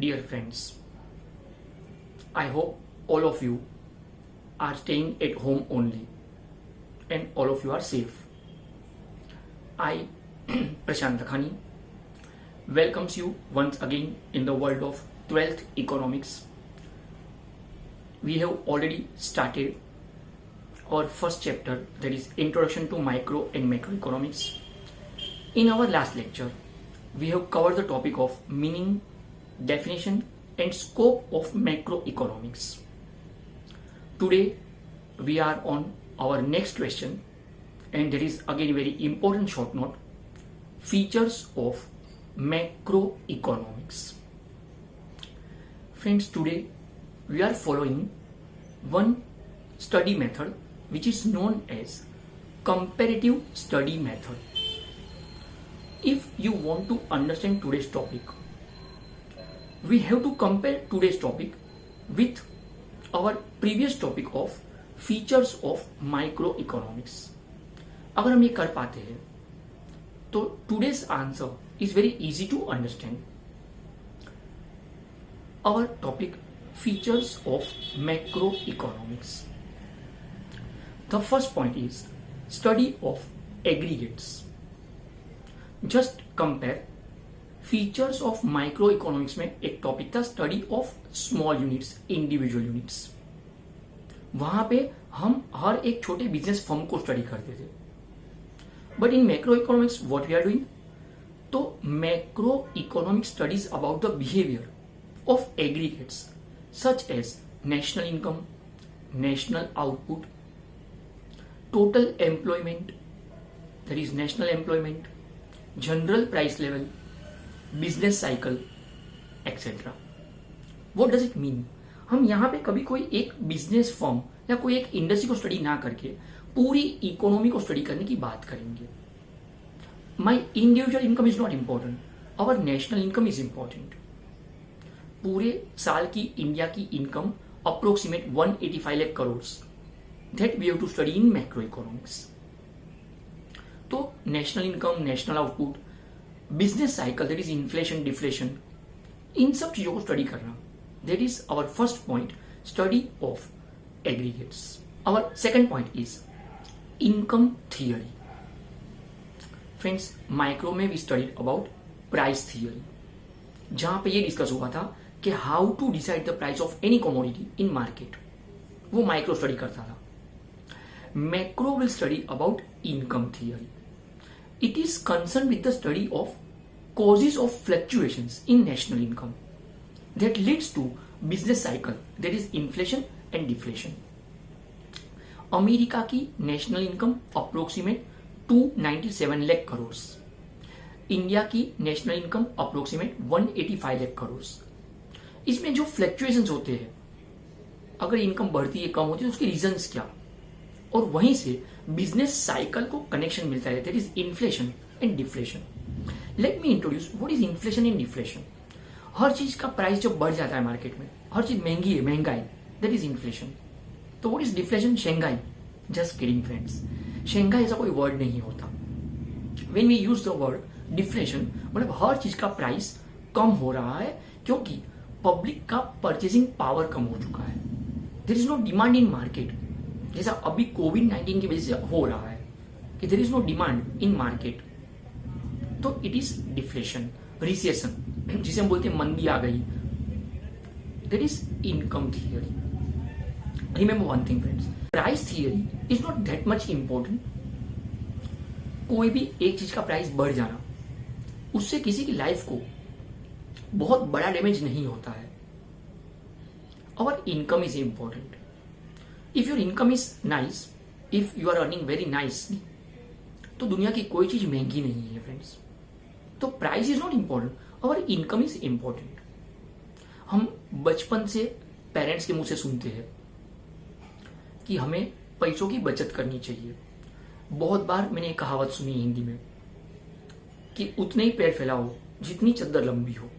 Dear friends, I hope all of you are staying at home only and all of you are safe. I, Prashant Lakhani, welcomes you once again in the world of 12th economics. We have already started our first chapter, that is Introduction to Micro and Macroeconomics. In our last lecture, we have covered the topic of meaning, definition and scope of macroeconomics. Today we are on our next question, and that is again very important short note: features of macroeconomics. Friends, today we are following one study method which is known as comparative study method. If you want to understand today's topic, we have to compare today's topic with our previous topic of features of microeconomics. अगर हम ये कर पाते हैं तो today's answer is very easy to understand. Our topic, features of macroeconomics. The first point is study of aggregates. Just compare features of micro economics में एक topic था study of small units, individual units. वहां पे हम हर एक छोटे business firm को study करते थे. But in macro economics what we are doing, तो macro economic studies about the behaviour of aggregates such as national income, national output, total employment, that is national employment, general price level, business cycle etcetera. What does it mean? हम यहां पे कभी कोई एक business firm या कोई एक industry को स्टडी ना करके पूरी इकोनॉमी को स्टडी करने की बात करेंगे. My individual income is not important, our national income is important. पूरे साल की इंडिया की income approximate 185 lakh crore, that we have to study in macro economics. तो national income, national output, business cycle, that is inflation, deflation, इन सब चीजों को study करना, that is our first point, study of aggregates. Our second point is income theory. Friends, micro में we studied about price theory, जहां पे ये discuss हुआ था कि how to decide the price of any commodity in market. वो micro study करता था. Macro will study about income theory. It is concerned with the study of causes of fluctuations in national income that leads to business cycle, that is inflation and deflation. America की national income approximate 297 lakh crore, India की national income approximate 185 lakh crore. इसमें जो fluctuations होते हैं, अगर income बढ़ती है, कम होती है, तो उसके रीजंस क्या, और वहीं से बिजनेस साइकिल को कनेक्शन मिलता है, that is inflation and deflation. Let me introduce what is inflation and deflation. हर चीज का प्राइस जब बढ़ जाता है मार्केट में, हर चीज महंगी है, महंगाई, दैट इज इन्फ्लेशन. तो what is deflation? Shanghai. Just kidding friends, Shanghai ऐसा कोई वर्ड नहीं होता. When we use the word deflation, मतलब हर चीज का प्राइस कम हो रहा है क्योंकि पब्लिक का परचेसिंग पावर कम हो चुका है. There is no demand in market, जैसा अभी कोविड-19 की वजह से हो रहा है कि there is no demand in market. तो इट इज डिफ्लेशन, रिसेशन, जिसे हम बोलते हैं मंदी आ गई, that is income theory. Remember one thing friends, price theory is not that much important. कोई भी एक चीज का प्राइस बढ़ जाना, उससे किसी की लाइफ को बहुत बड़ा डैमेज नहीं होता है. और income is important. If your income is nice, if you are earning very nicely, तो दुनिया की कोई चीज महंगी नहीं है फ्रेंड्स. तो प्राइस इज नॉट इम्पोर्टेंट, और इनकम इज इम्पोर्टेंट. हम बचपन से पेरेंट्स के मुंह से सुनते हैं कि हमें पैसों की बचत करनी चाहिए. बहुत बार मैंने एक कहावत सुनी हिंदी में कि उतने ही पैर फैलाओ जितनी चद्दर लंबी हो.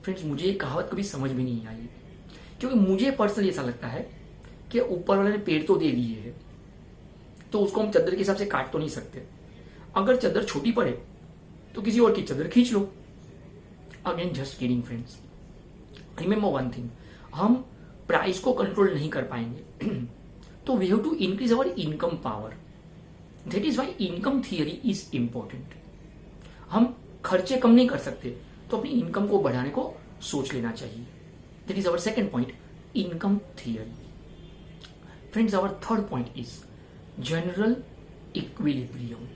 फ्रेंड्स, मुझे ये कहावत कभी समझ में नहीं आई, क्योंकि मुझे पर्सनली ऐसा लगता है कि ऊपर वाले ने पेड़ तो दे दिए है, तो उसको हम चद्दर के हिसाब से काट तो नहीं सकते. अगर चद्दर छोटी पड़े तो किसी और की चद्दर खींच लो. Again just kidding friends. Remember one thing, हम प्राइस को कंट्रोल नहीं कर पाएंगे तो we have to increase our income power. That is why income theory is important. हम खर्चे कम नहीं कर सकते तो अपनी इनकम को बढ़ाने को सोच लेना चाहिए. That is our second point, income theory. Friends, our third point is general equilibrium.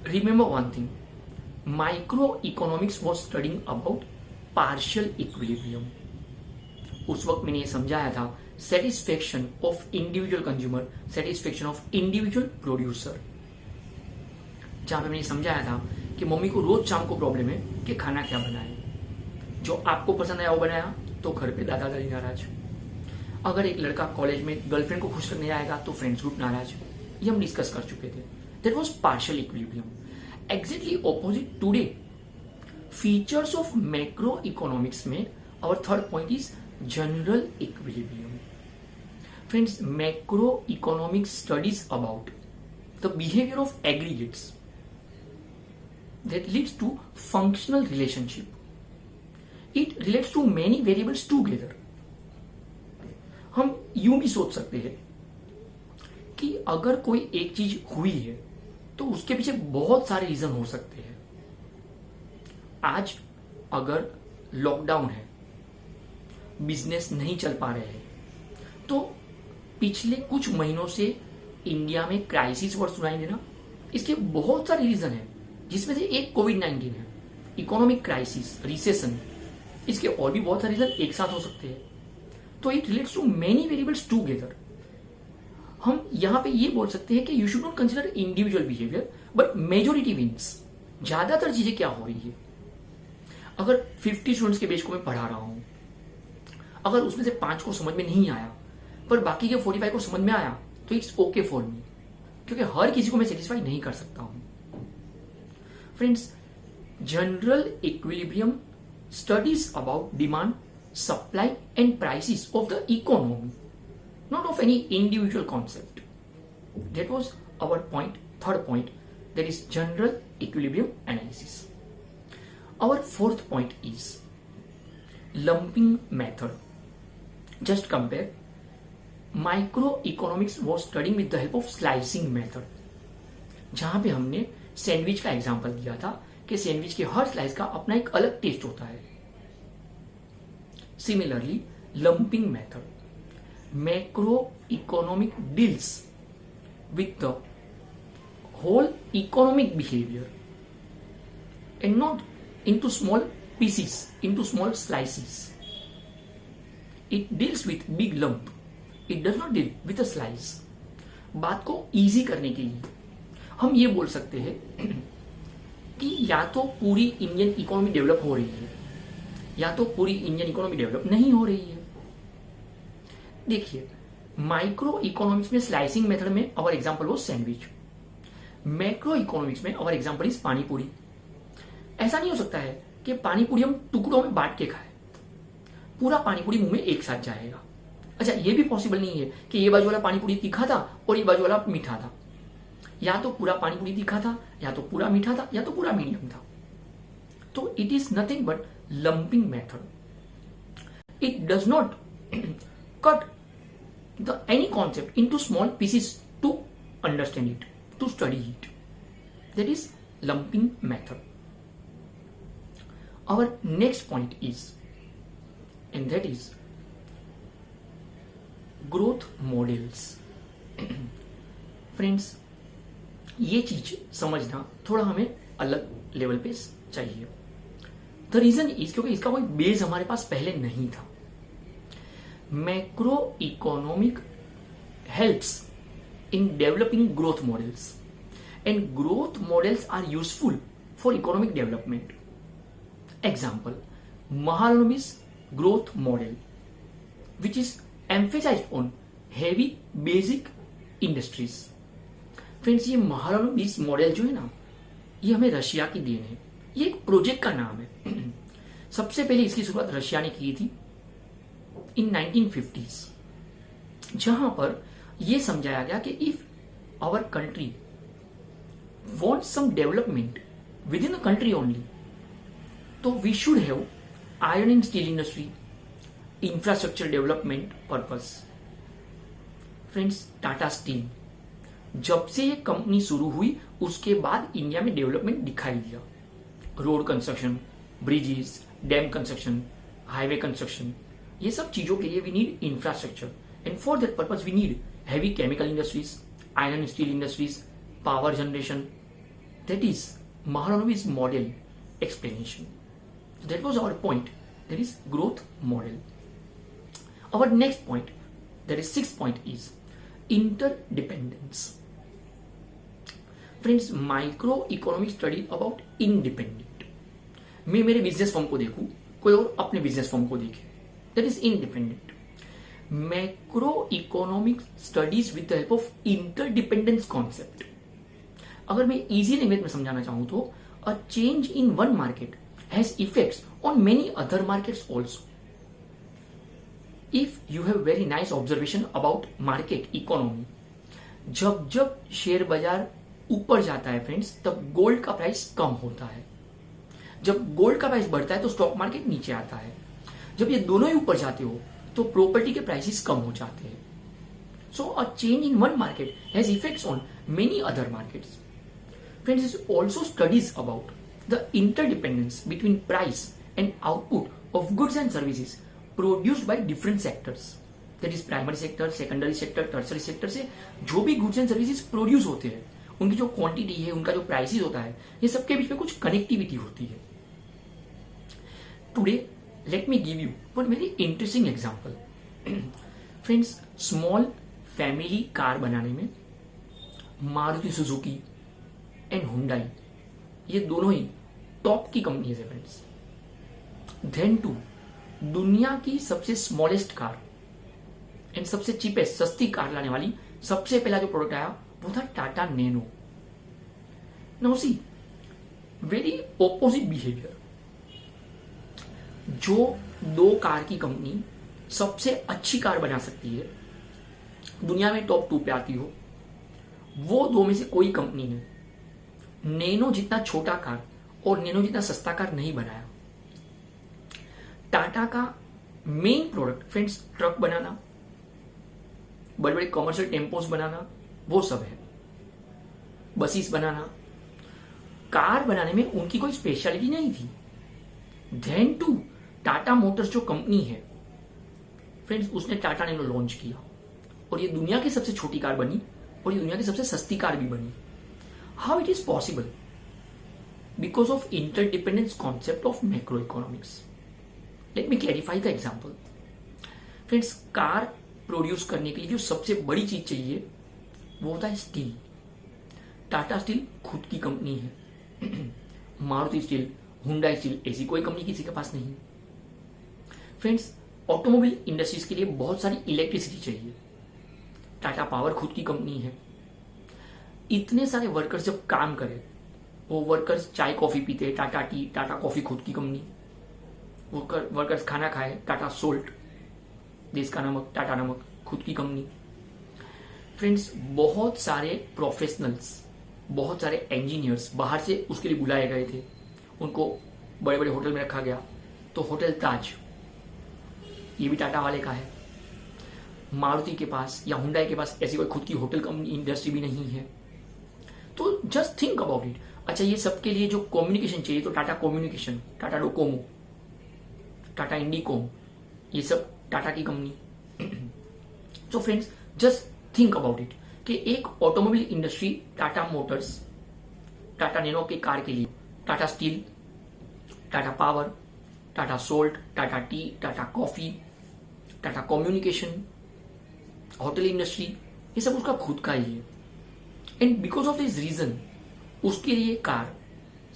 Remember one thing, microeconomics was studying about partial equilibrium. उस वक्त मैंने ये समझाया था satisfaction of individual consumer, satisfaction of individual producer, जहां पे मैंने समझाया था कि मम्मी को रोज शाम को प्रॉब्लम है कि खाना क्या बनाए. जो आपको पसंद आया वो बनाया तो घर पे दादा दादी नाराज. अगर एक लड़का कॉलेज में गर्लफ्रेंड को खुश करने आएगा तो फ्रेंड्स ग्रुप नाराज. ये हम डिस्कस कर चुके थे. That was partial equilibrium. Exactly opposite today. Features of macroeconomics में our third point is general equilibrium. Friends, macroeconomics studies about the behavior of aggregates that leads to functional relationship. It relates to many variables together. हम यूं भी सोच सकते हैं कि अगर कोई एक चीज हुई है तो उसके पीछे बहुत सारे रीजन हो सकते हैं. आज अगर लॉकडाउन है, बिजनेस नहीं चल पा रहे हैं, तो पिछले कुछ महीनों से इंडिया में क्राइसिस वर्ड सुनाई देना, इसके बहुत सारे रीजन हैं, जिसमें से एक कोविड-19 है, इकोनॉमिक क्राइसिस, रिसेशन. इसके और भी बहुत सारे रीजन एक साथ हो सकते हैं. तो it relates to many variables together. हम यहां पे ये बोल सकते हैं कि you should not consider individual behaviour but majority wins. ज्यादातर चीजें क्या हो रही है, अगर 50 स्टूडेंट्स के बेच को मैं पढ़ा रहा हूं, अगर उसमें से 5 को समझ में नहीं आया पर बाकी के 45 को समझ में आया तो इट्स ओके फॉर मी, क्योंकि हर किसी को मैं सेटिस्फाई नहीं कर सकता हूं. Friends, general equilibrium studies about demand, supply and prices of the economy, not of any individual concept. That was our point, third point, that is general equilibrium analysis. Our fourth point is lumping method. Just compare. Microeconomics was studying with the help of slicing method. जहां पे हमने sandwich का example दिया था कि sandwich के हर slice का अपना एक अलग टेस्ट होता है. Similarly, lumping method. Macroeconomic deals with the whole economic behavior and not into small pieces, into small slices. It deals with big lump. It does not deal with a slice. बात को easy करने के लिए हम ये बोल सकते हैं कि या तो पूरी इंडियन इकोनॉमी डेवलप हो रही है या तो पूरी इंडियन इकोनॉमी डेवलप नहीं हो रही है. देखिए, माइक्रो इकोनॉमिक्स में स्लाइसिंग मेथड में अवर एग्जांपल वो सैंडविच. मैक्रो इकोनॉमिक्स में अवर एग्जांपल इज पानी पूरी. ऐसा नहीं हो सकता है कि पानी पूरी हम टुकड़ों में बांट के खाएं, पूरा पानी पूरी मुंह में एक साथ जाएगा. अच्छा, ये भी पॉसिबल नहीं है कि ये बाजू वाला पानी पूरी तीखा था और ये बाजू वाला मीठा था. या तो पूरा पानी पूरी तीखा था, या तो पूरा मीठा था, या तो पूरा मीडियम था. तो it is nothing but lumping method. It does not cut any concept into small pieces to understand it, to study it. That is lumping method. Our next point is, and that is growth models. Friends, ये चीज समझना थोड़ा हमें अलग level पे चाहिए. The reason is क्योंकि इसका कोई बेस हमारे पास पहले नहीं था. Macroeconomic helps in developing growth models, and growth models are useful for economic development. Example, Mahalanobis growth model, which is emphasized on heavy basic industries. Friends, ये महालनोबिस मॉडल जो है ना, ये हमें रशिया की देन है. ये एक प्रोजेक्ट का नाम है. सबसे पहले इसकी शुरुआत रशिया ने की थी इन 1950s, जहां पर यह समझाया गया कि if our country want some development with in the country only, तो we should have iron and steel industry, infrastructure development purpose. Friends, Tata steel जब से ये कंपनी शुरू हुई उसके बाद इंडिया में डेवलपमेंट दिखाई दिया। Road construction, bridges, dam construction, highway construction, ये सब चीजों के लिए we need infrastructure and for that purpose we need heavy chemical industries, iron steel industries, power generation. That is Mahalanobis model explanation. So that was our point. That is growth model. Our next point, that is sixth point, is interdependence. Friends, micro economic study about independent. मैं मेरे business firm को देखूं, कोई और अपने business firm को देखे, that is independent. Macro economic studies with the help of interdependence concept. अगर मैं इजी लैंग्वेज में समझाना चाहूं तो अ change in one market has effects on many other markets also. If you have very nice observation about market economy, जब जब share बाजार ऊपर जाता है फ्रेंड्स, तब गोल्ड का प्राइस कम होता है। जब गोल्ड का प्राइस बढ़ता है तो स्टॉक मार्केट नीचे आता है। जब ये दोनों ही ऊपर जाते हो तो प्रॉपर्टी के प्राइसेस कम हो जाते हैं। So a change in one market has effects on many other markets. Friends, it also studies about the interdependence between price and output of goods and services produced by different sectors. That is primary sector, secondary sector, tertiary sector से जो भी goods and services produce होते हैं, उनकी जो quantity है, उनका जो प्राइसेस होता है, ये सबके बीच में कुछ कनेक्टिविटी होती है. Today, let me give you one very interesting example. Friends, small family car बनाने में मारुति सुजुकी एंड हुंडई, ये दोनों ही टॉप की कंपनीज है फ्रेंड्स. देन टू, दुनिया की सबसे स्मॉलेस्ट कार एंड सबसे चीपेस्ट, सस्ती कार लाने वाली सबसे पहला जो प्रोडक्ट आया वो था Tata nano. Now see, very opposite behaviour. जो दो कार की कंपनी सबसे अच्छी कार बना सकती है, दुनिया में टॉप 2 पे आती हो, वो दो में से कोई कंपनी ने नैनो जितना छोटा कार और नैनो जितना सस्ता कार नहीं बनाया. टाटा का मेन प्रोडक्ट फ्रेंड्स ट्रक बनाना, बड़े बड़े कमर्शियल टेम्पोस बनाना, वो सब है. बसेस बनाना, कार बनाने में उनकी कोई स्पेशलिटी नहीं थी. देन टू, टाटा मोटर्स जो कंपनी है फ्रेंड्स, उसने टाटा नैनो लॉन्च किया और ये दुनिया की सबसे छोटी कार बनी और ये दुनिया की सबसे सस्ती कार भी बनी. How it is possible? Because of interdependence concept of macroeconomics. Let me clarify the example. Friends, car produce करने के लिए जो सबसे बड़ी चीज चाहिए वो होता है स्टील. टाटा स्टील खुद की कंपनी है. मारुति स्टील, हुंडई स्टील, ऐसी कोई कंपनी किसी के पास नहीं. फ्रेंड्स, ऑटोमोबाइल इंडस्ट्रीज के लिए बहुत सारी इलेक्ट्रिसिटी चाहिए. टाटा पावर खुद की कंपनी है. इतने सारे वर्कर्स जब काम करें, वो वर्कर्स चाय कॉफी पीते, टाटा टी, टाटा कॉफी खुद की कंपनी. वर्कर्स खाना खाए, टाटा सोल्ट, देश का नमक, टाटा नमक खुद की कंपनी. फ्रेंड्स, बहुत सारे प्रोफेशनल्स, बहुत सारे इंजीनियर्स बाहर से उसके लिए बुलाए गए थे. उनको बड़े बड़े होटल में रखा गया. तो होटल ताज, ये भी टाटा वाले का है. मारुति के पास या हुंडई के पास ऐसी कोई खुद की होटल कंपनी इंडस्ट्री भी नहीं है. तो जस्ट थिंक अबाउट इट. अच्छा, ये सबके लिए जो कम्युनिकेशन चाहिए तो टाटा कम्युनिकेशन, टाटा डोकोमो, टाटा इंडिकोम, ये सब टाटा की company. So friends, just think about it कि एक automobile industry, Tata motors, Tata Nano के कार के लिए Tata steel, Tata power, Tata salt, Tata tea, Tata coffee, Tata communication, hotel industry, ये सब उसका खुद का ही है. And because of this reason उसके लिए कार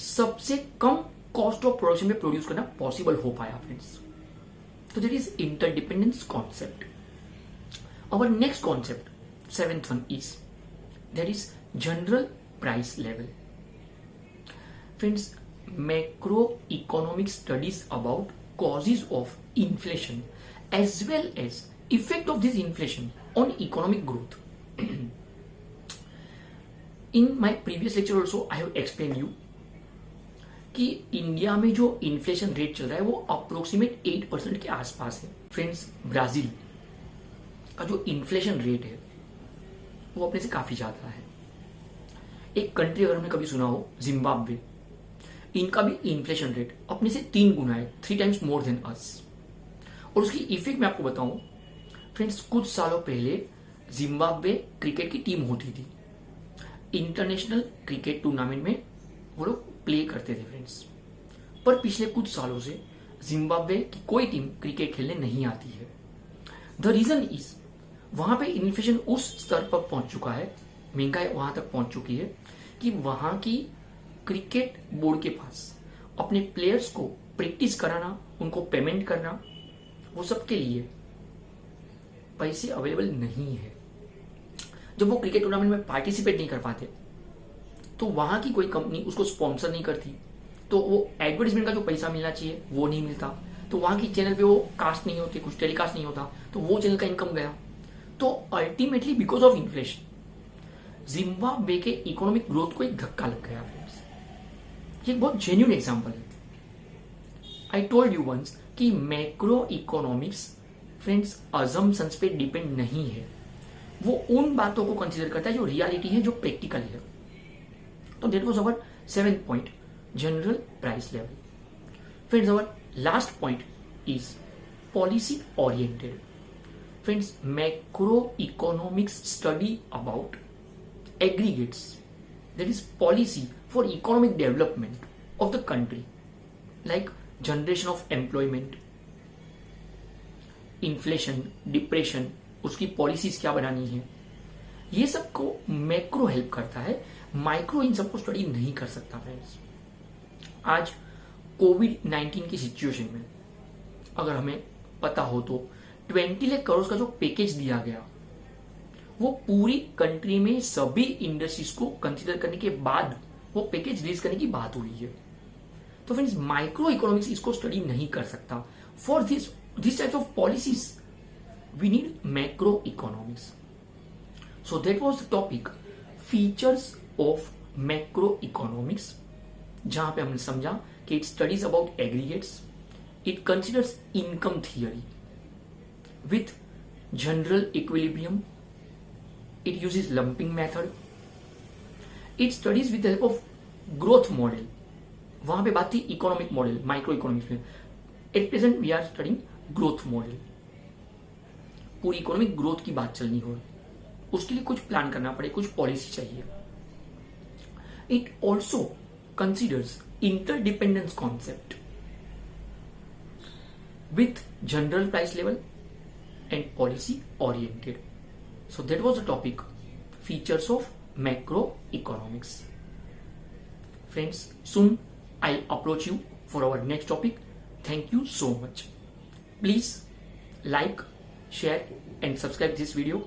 सबसे कम कॉस्ट ऑफ प्रोडक्शन में प्रोड्यूस करना पॉसिबल हो पाया फ्रेंड्स. तो that is interdependence concept. Our next concept, 7th one, is that is general price level. Friends, macroeconomic studies about causes of inflation as well as effect of this inflation on economic growth. In my previous lecture also I have explained you कि India में जो inflation rate चल रहा है वो approximate 8% के आसपास है। फ्रेंड्स, ब्राजील का जो इन्फ्लेशन रेट है वो अपने से काफी ज्यादा है। एक कंट्री अगर हमने कभी सुना हो, जिम्बाब्वे, इनका भी इन्फ्लेशन रेट अपने से 3 गुना है, 3 टाइम्स मोर देन अस। और उसकी इफेक्ट मैं आपको बताऊं फ्रेंड्स, कुछ सालों पहले जिम्बाब्वे क्रिकेट की टीम होती थी, इंटरनेशनल क्रिकेट टूर्नामेंट में वो लोग प्ले करते थे फ्रेंड्स। पर पिछले कुछ सालों से जिम्बाब्वे की कोई टीम क्रिकेट खेलने नहीं आती है। द रीजन इज वहां पे इन्फ्लेशन उस स्तर पर पहुंच चुका है, महंगाई वहां तक पहुंच चुकी है कि वहां की क्रिकेट बोर्ड के पास अपने प्लेयर्स को प्रैक्टिस कराना, उनको पेमेंट करना, वो सबके लिए पैसे अवेलेबल नहीं है। जब वो क्रिकेट टूर्नामेंट में पार्टिसिपेट नहीं कर पाते तो वहां की कोई कंपनी उसको स्पॉन्सर नहीं करती, तो वो एडवर्टाइजमेंट का जो पैसा मिलना चाहिए वो नहीं मिलता, तो वहां की चैनल पे वो कास्ट नहीं होते, कुछ टेलीकास्ट नहीं होता, तो वो चैनल का इनकम गया। तो ultimately because of inflation Zimbabwe के इकोनॉमिक ग्रोथ को एक धक्का लग गया फ्रेंड्स। ये एक बहुत जेन्युइन एग्जांपल है। आई टोल्ड यू वंस कि मैक्रो इकोनॉमिक्स फ्रेंड्स अजम्पशंस पे डिपेंड नहीं है, वो उन बातों को कंसीडर करता है जो रियलिटी है, जो प्रैक्टिकल है। तो that was our 7th point, general price level. Friends, our last point is policy oriented. Friends, macro economics study about aggregates, that is policy for economic development of the country, like generation of employment, inflation, depression, उसकी policies क्या बनानी है, ये सबको macro help करता है, micro इन सबको study नहीं कर सकता फ्रेंड्स। आज कोविड-19 की सिचुएशन में अगर हमें पता हो तो 20 लाख करोड़ का जो पैकेज दिया गया वो पूरी कंट्री में सभी इंडस्ट्रीज को कंसीडर करने के बाद वो पैकेज रिलीज करने की बात हुई है। तो फ्रेंड्स, माइक्रो इकोनॉमिक्स इसको स्टडी नहीं कर सकता। For this type of policies we need macro economics. So that was the topic, features of macro economics, जहां पे हमने समझा कि it studies about aggregates, it considers income theory with general equilibrium, it uses lumping method, it studies with the help of growth model। वहां पे बात थी economic model, micro economics में। At present we are studying growth model. पूरी economic growth की बात चलनी हो, उसके लिए कुछ प्लान करना पड़े, कुछ पॉलिसी चाहिए। It also considers interdependence concept with general price level and policy oriented. So that was the topic, features of macroeconomics. Friends, soon I'll approach you for our next topic. Thank you so much. Please like, share and subscribe this video.